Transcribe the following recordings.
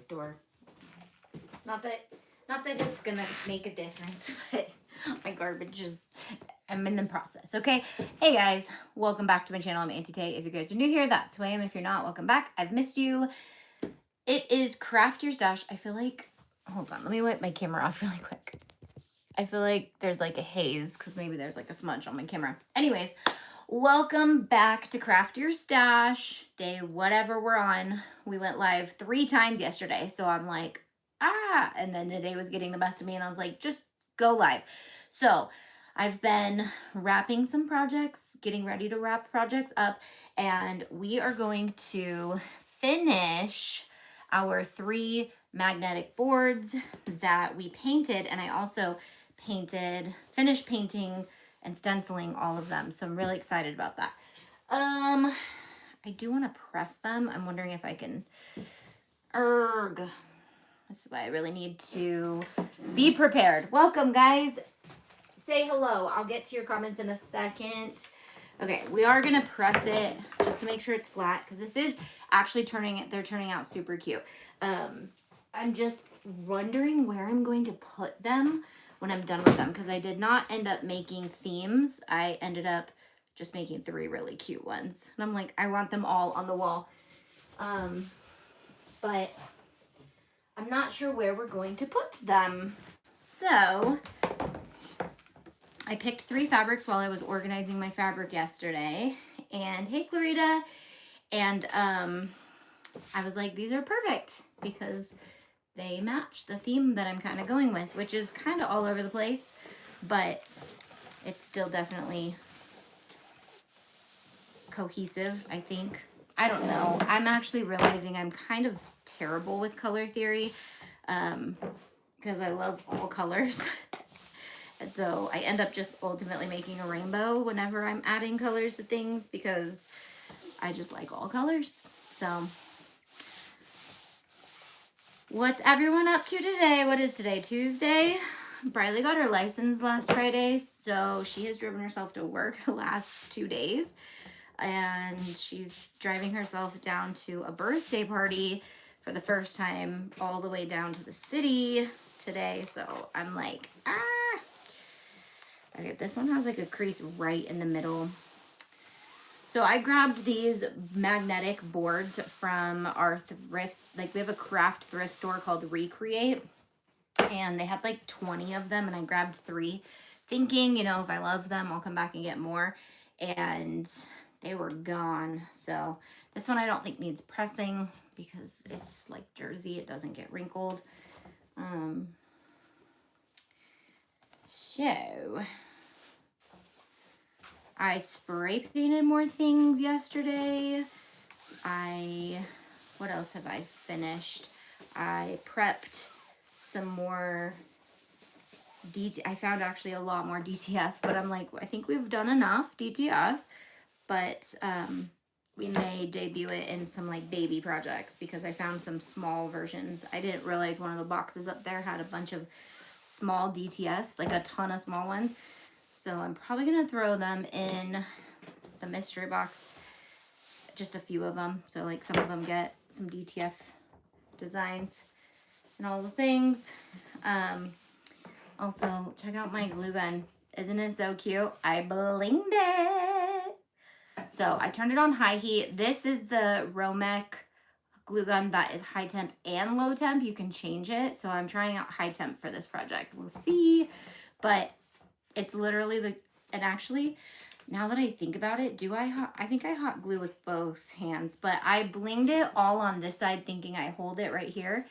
door. Not that it's gonna make a difference, but my garbage is, I'm in the process, okay? Hey guys, welcome back to my channel. I'm Auntie Tay. If you guys are new here, that's who I am. If you're not, welcome back. I've missed you. It is Craft Your Stash. I feel like, hold on, let me wipe my camera off really quick. I feel like there's like a haze because maybe there's like a smudge on my camera. Anyways, welcome back to Craft Your Stash, day whatever we're on. We went live 3 times yesterday, so I'm like, and then the day was getting the best of me and I was like, just go live. So I've been wrapping some projects, getting ready to wrap projects up, and we are going to finish our 3 magnetic boards that we painted, and I also finished painting and stenciling all of them. So I'm really excited about that. I do want to press them. I'm wondering if I can, this is why I really need to be prepared. Welcome guys. Say hello. I'll get to your comments in a second. Okay, we are gonna press it just to make sure it's flat because this is actually they're turning out super cute. I'm just wondering where I'm going to put them when I'm done with them because I did not end up making themes. I ended up just making 3 really cute ones. And I'm like, I want them all on the wall. But I'm not sure where we're going to put them. So I picked 3 fabrics while I was organizing my fabric yesterday. And hey, Clarita. And I was like, these are perfect because they match the theme that I'm kind of going with, which is kind of all over the place, but it's still definitely cohesive, I think. I don't know. I'm actually realizing I'm kind of terrible with color theory because I love all colors. And so I end up just ultimately making a rainbow whenever I'm adding colors to things because I just like all colors. So what's everyone up to today? What is today? Tuesday? Briley got her license last Friday, so she has driven herself to work the last 2 days. And she's driving herself down to a birthday party for the first time all the way down to the city today. So I'm like, Okay, this one has like a crease right in the middle. So I grabbed these magnetic boards from our thrifts. Like we have a craft thrift store called Recreate, and they had like 20 of them, and I grabbed 3 thinking, you know, if I love them, I'll come back and get more. And they were gone. So this one I don't think needs pressing because it's like jersey. It doesn't get wrinkled. So I spray painted more things yesterday. What else have I finished? I prepped some more I found actually a lot more DTF, but I'm like, I think we've done enough DTF, but we may debut it in some like baby projects because I found some small versions. I didn't realize one of the boxes up there had a bunch of small DTFs, like a ton of small ones. So I'm probably going to throw them in the mystery box, just a few of them. So like some of them get some DTF designs and all the things. Also, check out my glue gun. Isn't it so cute? I blinged it. So I turned it on high heat. This is the Romek glue gun that is high temp and low temp. You can change it. So I'm trying out high temp for this project. We'll see. But it's literally and actually, now that I think about it, I think I hot glue with both hands, but I blinged it all on this side thinking I hold it right here.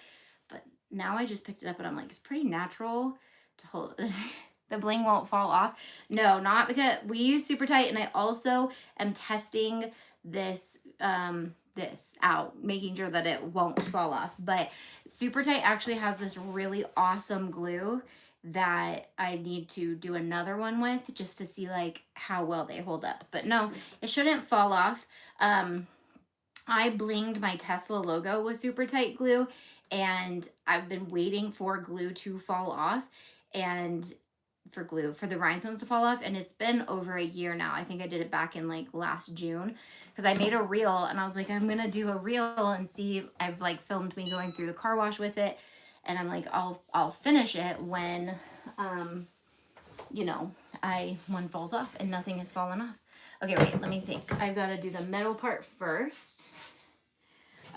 But now I just picked it up and I'm like, it's pretty natural to hold it. The bling won't fall off. No, not because we use super tight, and I also am testing this this out, making sure that it won't fall off. But super tight actually has this really awesome glue that I need to do another one with just to see like how well they hold up. But no, it shouldn't fall off. I blinged my Tesla logo with super tight glue, and I've been waiting for glue to fall off, and for glue for the rhinestones to fall off, and it's been over a year now. I think I did it back in like last June because I made a reel and I was like, I'm gonna do a reel and see. I've like filmed me going through the car wash with it, and I'm like, I'll finish it when you know, one falls off, and nothing has fallen off. Okay, wait, let me think. I've got to do the metal part first.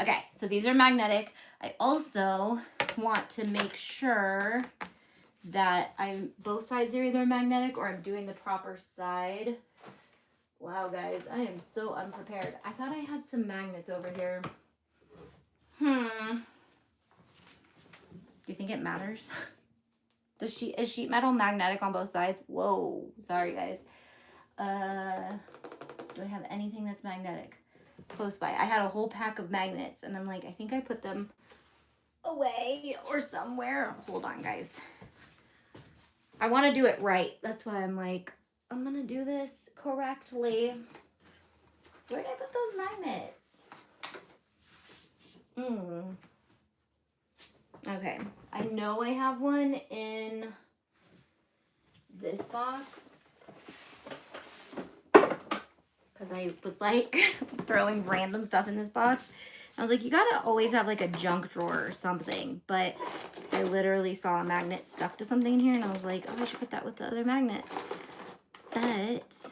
Okay, so these are magnetic. I also want to make sure that both sides are either magnetic or I'm doing the proper side. Wow, guys, I am so unprepared. I thought I had some magnets over here. Do you think it matters? Is sheet metal magnetic on both sides? Whoa, sorry guys. Do I have anything that's magnetic close by? I had a whole pack of magnets and I'm like, I think I put them away or somewhere. Hold on, guys. I want to do it right. That's why I'm like, I'm gonna do this correctly. Where did I put those magnets? Okay, I know I have one in this box because I was like throwing random stuff in this box. I was like, you gotta always have like a junk drawer or something, but I literally saw a magnet stuck to something in here and I was like, oh, I should put that with the other magnet. But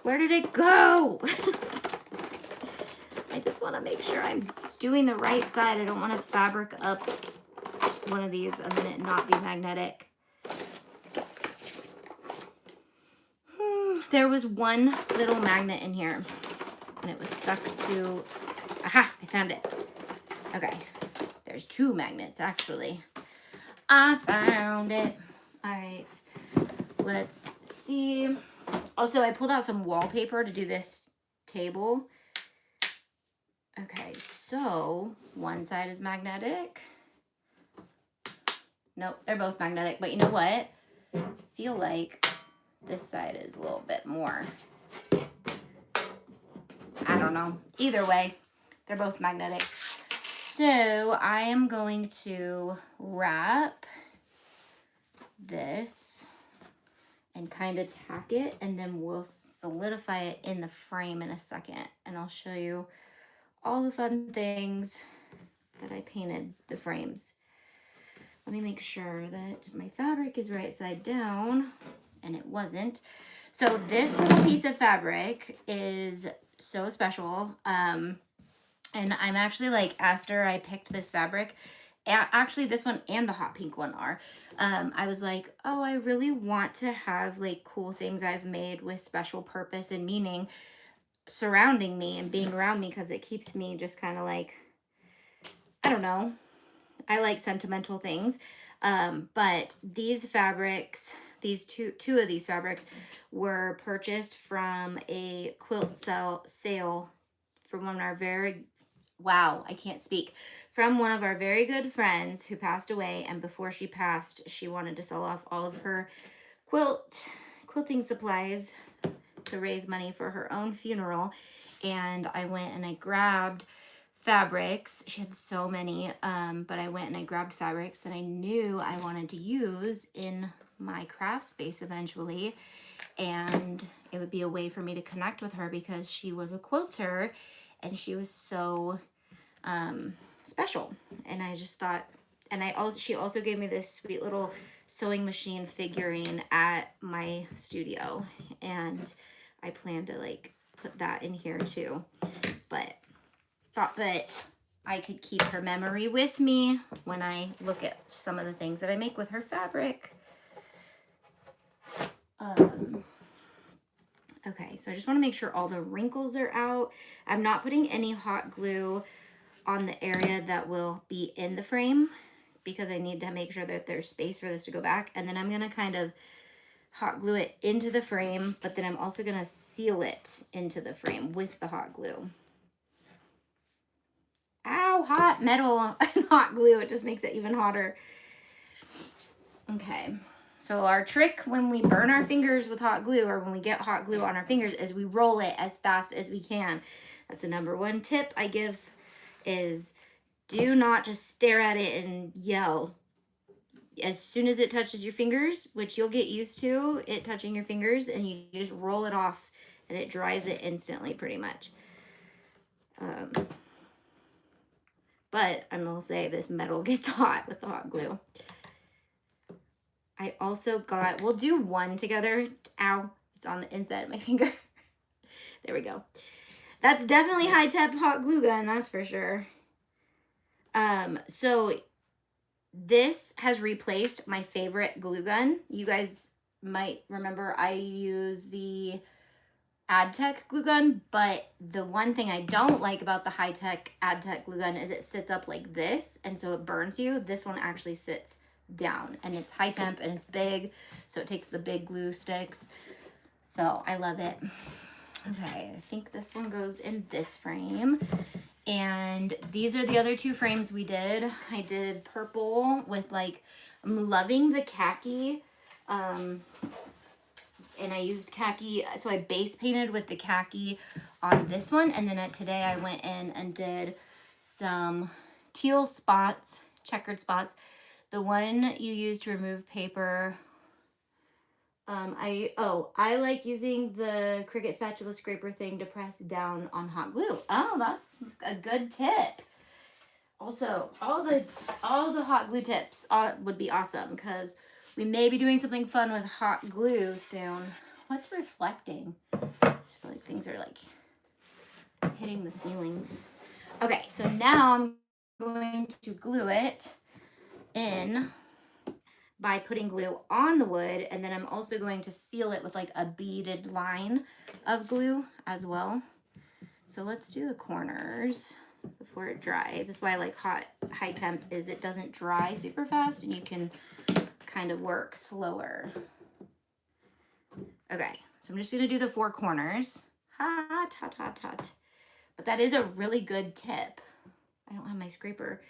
where did it go? I just want to make sure I'm doing the right side. I don't want to fabric up one of these and then it not be magnetic. There was one little magnet in here and it was stuck to, aha, I found it. Okay, there's two magnets actually. I found it. All right, let's see. Also, I pulled out some wallpaper to do this table. Okay, so one side is magnetic. Nope, they're both magnetic, but you know what? I feel like this side is a little bit more. I don't know. Either way, they're both magnetic. So I am going to wrap this and kind of tack it, and then we'll solidify it in the frame in a second. And I'll show you all the fun things that I painted the frames. Let me make sure that my fabric is right side down, and it wasn't. So this little piece of fabric is so special. And I'm actually like, after I picked this fabric, actually this one and the hot pink one are, I was like, oh, I really want to have like cool things I've made with special purpose and meaning surrounding me and being around me, because it keeps me just kind of like, I don't know, I like sentimental things. But these fabrics, these two of these fabrics were purchased from a quilt sale from one of our from one of our very good friends who passed away. And before she passed, she wanted to sell off all of her quilting supplies to raise money for her own funeral. And I went and I grabbed fabrics. She had so many, but I went and I grabbed fabrics that I knew I wanted to use in my craft space eventually. And it would be a way for me to connect with her, because she was a quilter and she was so special. And I just thought, and she also gave me this sweet little sewing machine figurine at my studio, and I plan to like put that in here too. But thought that I could keep her memory with me when I look at some of the things that I make with her fabric. Okay, so I just want to make sure all the wrinkles are out. I'm not putting any hot glue on the area that will be in the frame, because I need to make sure that there's space for this to go back. And then I'm going to kind of hot glue it into the frame, but then I'm also going to seal it into the frame with the hot glue. Ow, hot metal and hot glue. It just makes it even hotter. Okay, so our trick when we burn our fingers with hot glue, or when we get hot glue on our fingers, is we roll it as fast as we can. That's the #1 tip I give, is do not just stare at it and yell. As soon as it touches your fingers, which you'll get used to it touching your fingers, and you just roll it off and it dries it instantly pretty much. But I'm gonna say this metal gets hot with the hot glue. I also got, we'll do one together. Ow, it's on the inside of my finger. There we go. That's definitely high temp hot glue gun, that's for sure. So this has replaced my favorite glue gun. You guys might remember I use the AdTech glue gun, but the one thing I don't like about the high-tech AdTech glue gun is it sits up like this, and so it burns you. This one actually sits down, and it's high temp, and it's big, so it takes the big glue sticks. So I love it. Okay, I think this one goes in this frame. And these are the other two frames we did. I did purple with like, I'm loving the khaki. And I used khaki, so I base painted with the khaki on this one. And then today I went in and did some teal spots, checkered spots. The one you use to remove paper. I like using the Cricut spatula scraper thing to press down on hot glue. Oh, that's a good tip. Also, all the hot glue tips would be awesome because we may be doing something fun with hot glue soon. What's reflecting? I just feel like things are like hitting the ceiling. Okay, so now I'm going to glue it in by putting glue on the wood, and then I'm also going to seal it with like a beaded line of glue as well. So let's do the corners before it dries. That's why I like high temp is it doesn't dry super fast and you can kind of work slower. Okay, so I'm just gonna do the four corners. Hot, hot, hot, hot. But that is a really good tip. I don't have my scraper.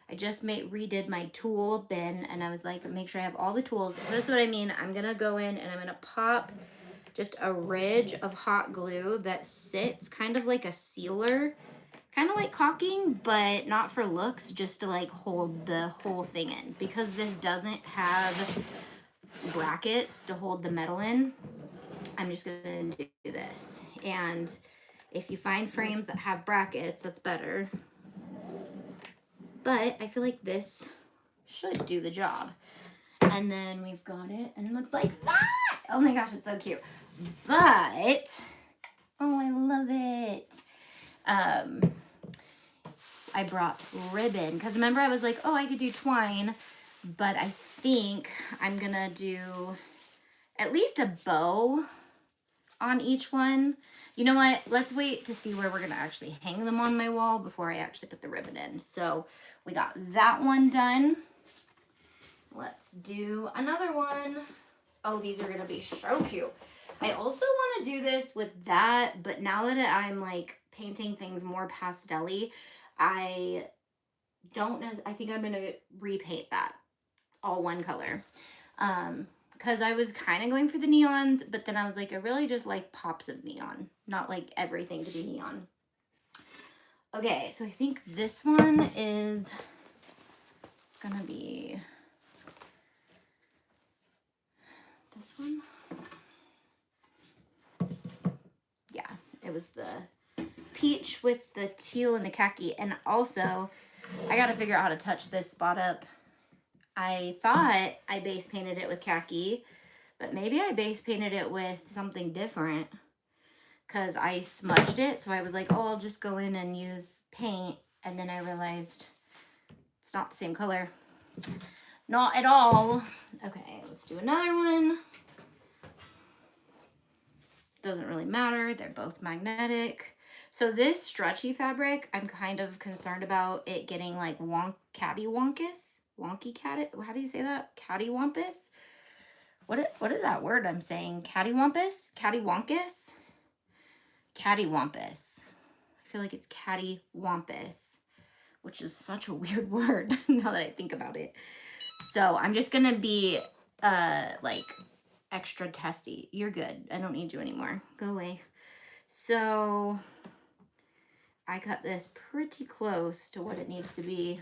I just redid my tool bin, and I was like, make sure I have all the tools. This is what I mean. I'm gonna go in and I'm gonna pop just a ridge of hot glue that sits kind of like a sealer, kind of like caulking, but not for looks, just to like hold the whole thing in. Because this doesn't have brackets to hold the metal in, I'm just gonna do this. And if you find frames that have brackets, that's better. But I feel like this should do the job. And then we've got it, and it looks like that. Oh my gosh, it's so cute. But, oh, I love it. I brought ribbon, because remember I was like, oh, I could do twine, but I think I'm gonna do at least a bow on each one. You know what? Let's wait to see where we're gonna actually hang them on my wall before I actually put the ribbon in. So we got that one done. Let's do another one. Oh, these are gonna be so cute. I also want to do this with that, but now that I'm like painting things more pastel-y, I don't know. I think I'm gonna repaint that all one color. Because I was kind of going for the neons, but then I was like, I really just like pops of neon, not like everything to be neon. Okay, so I think this one is gonna be this one. Yeah, it was the peach with the teal and the khaki. And also, I gotta figure out how to touch this spot up. I thought I base painted it with khaki, but maybe I base painted it with something different because I smudged it. So I was like, oh, I'll just go in and use paint. And then I realized it's not the same color. Not at all. Okay, let's do another one. Doesn't really matter. They're both magnetic. So this stretchy fabric, I'm kind of concerned about it getting like cattywampus. Wonky cat, how do you say that? Cattywampus? What is that word I'm saying? Cattywampus? Cattywonkus? Cattywampus. I feel like it's cattywampus, which is such a weird word now that I think about it. So I'm just gonna be like extra testy. You're good. I don't need you anymore. Go away. So I cut this pretty close to what it needs to be.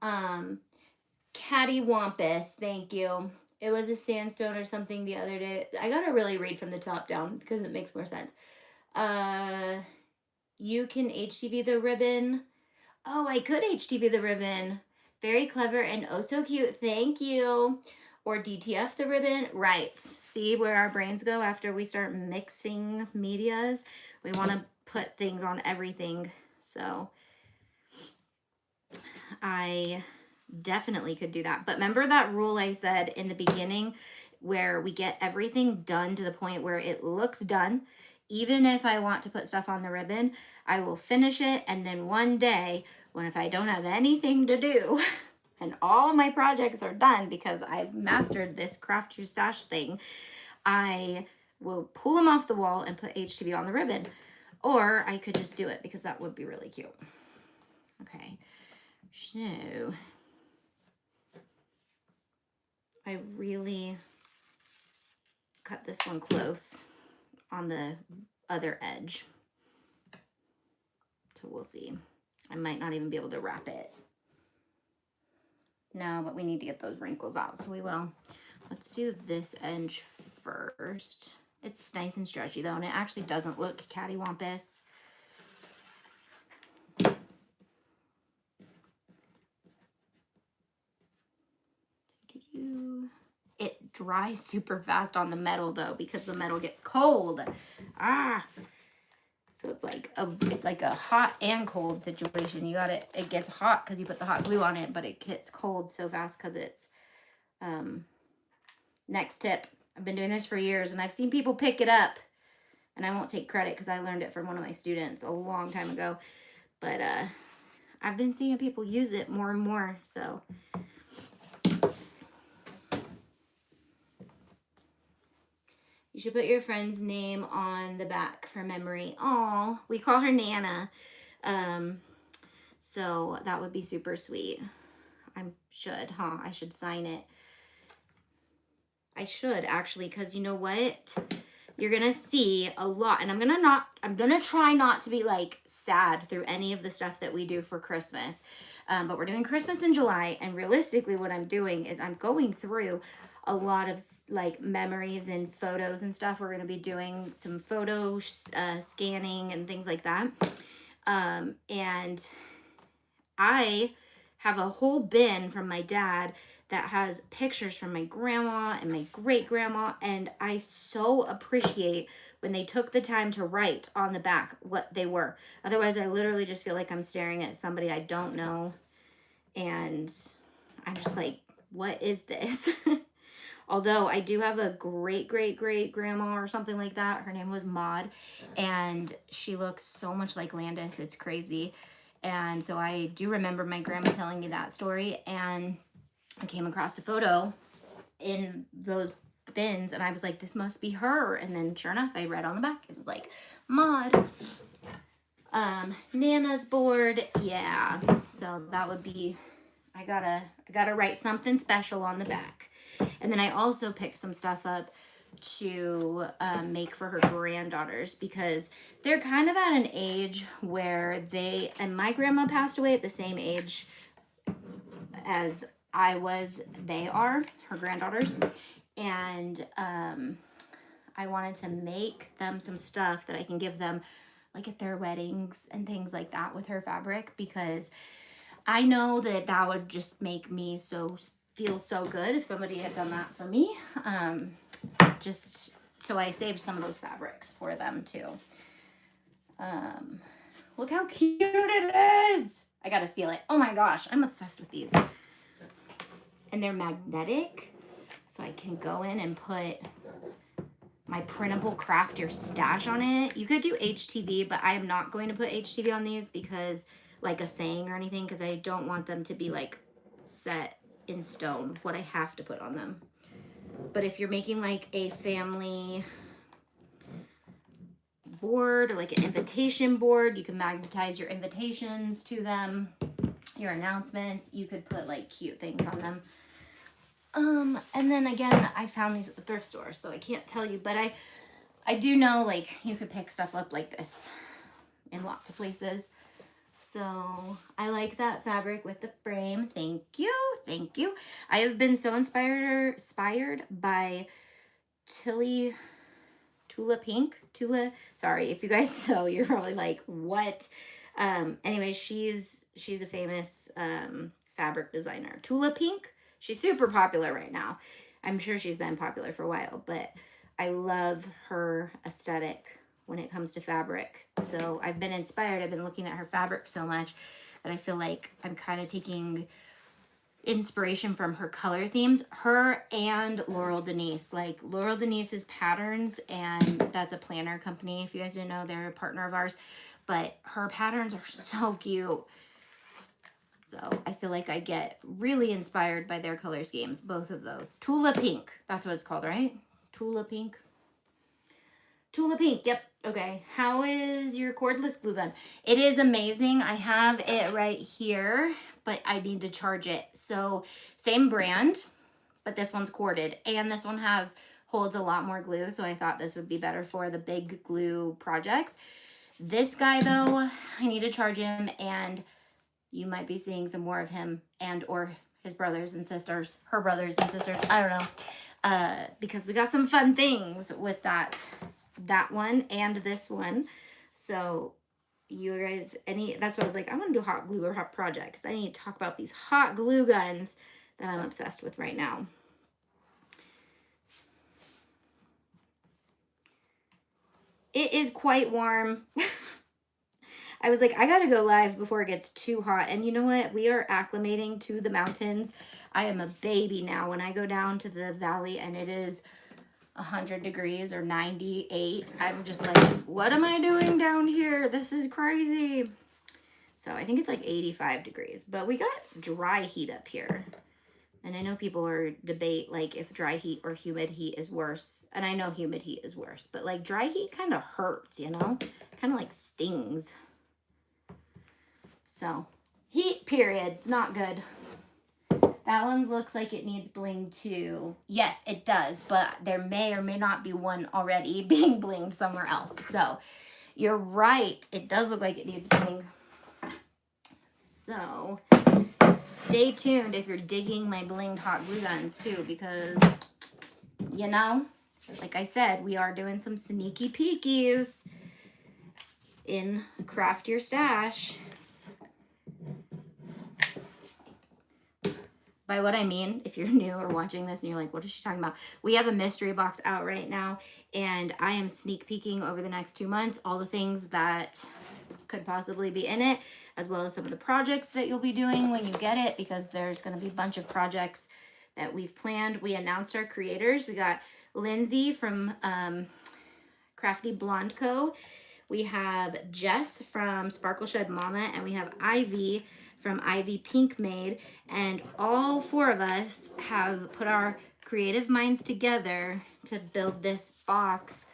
Cattywampus, thank you. It was a sandstone or something the other day. I gotta really read from the top down because it makes more sense. You can HTV the ribbon. Oh, I could HTV the ribbon. Very clever and oh so cute. Thank you. Or DTF the ribbon. Right. See where our brains go after we start mixing medias? We want to put things on everything. So I definitely could do that. But remember that rule I said in the beginning where we get everything done to the point where it looks done. Even if I want to put stuff on the ribbon, I will finish it. And then one day, when if I don't have anything to do and all my projects are done because I've mastered this craft your stash thing, I will pull them off the wall and put HTV on the ribbon. Or I could just do it because that would be really cute. Okay, so I really cut this one close on the other edge. So we'll see. I might not even be able to wrap it. No, but we need to get those wrinkles out, so we will. Let's do this edge first. It's nice and stretchy though, and it actually doesn't look cattywampus. It dries super fast on the metal though because the metal gets cold. So it's like a hot and cold situation. You got it gets hot because you put the hot glue on it, but it gets cold so fast because it's next tip. I've been doing this for years and I've seen people pick it up, and I won't take credit because I learned it from one of my students a long time ago, but I've been seeing people use it more and more. So you should put your friend's name on the back for memory. Oh, we call her Nana. So that would be super sweet. I should sign it. I should actually, because you know what? You're gonna see a lot, and I'm gonna try not to be like sad through any of the stuff that we do for Christmas. But we're doing Christmas in July, and realistically what I'm doing is I'm going through a lot of like memories and photos and stuff. We're going to be doing some photo scanning and things like that. And I have a whole bin from my dad that has pictures from my grandma and my great grandma. And I so appreciate when they took the time to write on the back what they were. Otherwise, I literally just feel like I'm staring at somebody I don't know. And I'm just like, what is this? Although I do have a great grandma or something like that. Her name was Maud, and she looks so much like Landis. It's crazy. And so I do remember my grandma telling me that story, and I came across a photo in those bins, and I was like, this must be her. And then sure enough, I read on the back, it was like Maud. Nana's board. Yeah. So that would be, I gotta write something special on the back. And then I also picked some stuff up to make for her granddaughters because they're kind of at an age where and my grandma passed away at the same age as I was, they are, her granddaughters. And I wanted to make them some stuff that I can give them like at their weddings and things like that with her fabric, because I know that would just make me feel so good if somebody had done that for me. Just so I saved some of those fabrics for them too. Look how cute it is. I gotta seal it. Oh my gosh, I'm obsessed with these. And they're magnetic, so I can go in and put my printable craft your stash on it. You could do HTV, but I am not going to put HTV on these because like a saying or anything, because I don't want them to be like set in stone what I have to put on them. But if you're making like a family board or like an invitation board, you can magnetize your invitations to them, your announcements. You could put like cute things on them. And then again, I found these at the thrift store, so I can't tell you, but I do know like you could pick stuff up like this in lots of places. So I like that fabric with the frame. Thank you. Thank you. I have been so inspired by Tula Pink. Sorry, if you guys know, you're probably like, what? Anyway, she's a famous fabric designer. Tula Pink. She's super popular right now. I'm sure she's been popular for a while, but I love her aesthetic when it comes to fabric. So I've been inspired. I've been looking at her fabric so much that I feel like I'm kind of taking inspiration from her color themes. Her and Laurel Denise. Like Laurel Denise's patterns, and that's a planner company. If you guys didn't know, they're a partner of ours. But her patterns are so cute. So I feel like I get really inspired by their color schemes, both of those. Tula Pink. That's what it's called, right? Tula Pink. Tula Pink, yep. Okay, how is your cordless glue gun? It is amazing. I have it right here, but I need to charge it. So same brand, but this one's corded, and this one holds a lot more glue, so I thought this would be better for the big glue projects. This guy though, I need to charge him, and you might be seeing some more of him and or his brothers and sisters, her brothers and sisters, I don't know, because we got some fun things with that one and this one. So you guys, that's what I was like, I want to do hot glue or hot project, because I need to talk about these hot glue guns that I'm obsessed with right now. It is quite warm. I was like, I gotta go live before it gets too hot. And you know what? We are acclimating to the mountains. I am a baby now. When I go down to the valley and it is 100 degrees or 98, I'm just like, what am I doing down here? This is crazy. So I think it's like 85 degrees, but we got dry heat up here. And I know people are debate like if dry heat or humid heat is worse. And I know humid heat is worse, but like dry heat kind of hurts, you know, kind of like stings. So heat period, it's not good. That one looks like it needs bling too. Yes, it does, but there may or may not be one already being blinged somewhere else. So you're right, it does look like it needs bling. So stay tuned if you're digging my blinged hot glue guns too, because, you know, like I said, we are doing some sneaky peekies in Craft Your Stash. By what I mean, if you're new or watching this and you're like, what is she talking about? We have a mystery box out right now, and I am sneak peeking over the next 2 months all the things that could possibly be in it, as well as some of the projects that you'll be doing when you get it, because there's going to be a bunch of projects that we've planned. We announced our creators. We got Lindsay from Crafty Blonde Co. We have Jess from Sparkle Shed Mama, and we have Ivy from Ivy Pink Maid, and all 4 of us have put our creative minds together to build this box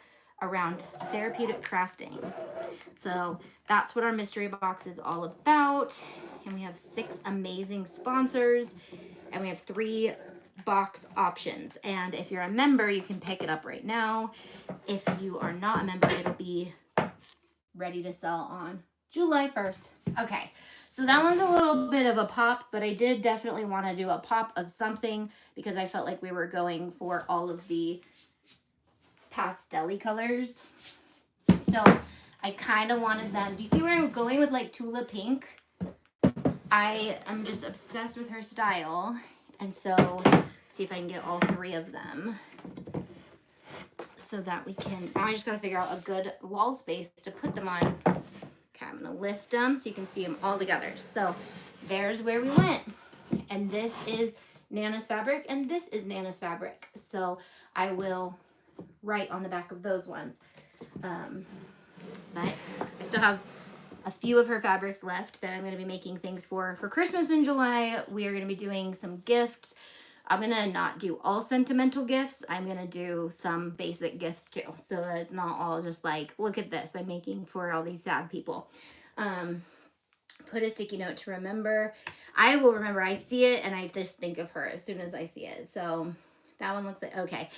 around therapeutic crafting. So that's what our mystery box is all about, and we have 6 amazing sponsors, and we have 3 box options. And if you're a member, you can pick it up right now. If you are not a member, it'll be ready to sell on July 1st. Okay, so that one's a little bit of a pop, but I did definitely want to do a pop of something because I felt like we were going for all of the pastel-y colors. So I kind of wanted them. Do you see where I'm going with like Tula Pink? I am just obsessed with her style, and so see if I can get all 3 of them so that we can, now I just got to figure out a good wall space to put them on. Okay, I'm going to lift them so you can see them all together. So there's where we went. And this is Nana's fabric, and this is Nana's fabric. So I will write on the back of those ones. But I still have a few of her fabrics left that I'm going to be making things for Christmas in July. We are going to be doing some gifts. I'm going to not do all sentimental gifts. I'm going to do some basic gifts too. So that it's not all just like, look at this I'm making for all these sad people. Put a sticky note to remember. I will remember. I see it and I just think of her as soon as I see it. So that one looks like, okay.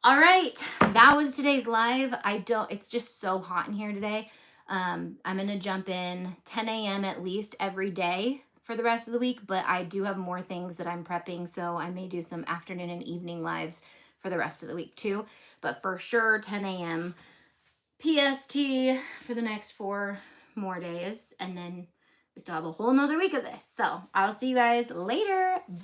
All right. That was today's live. It's just so hot in here today. I'm going to jump in 10 a.m. at least every day for the rest of the week, but I do have more things that I'm prepping, so I may do some afternoon and evening lives for the rest of the week too. But for sure, 10 a.m. PST for the next 4 more days, and then we still have a whole nother week of this. So I'll see you guys later. Bye.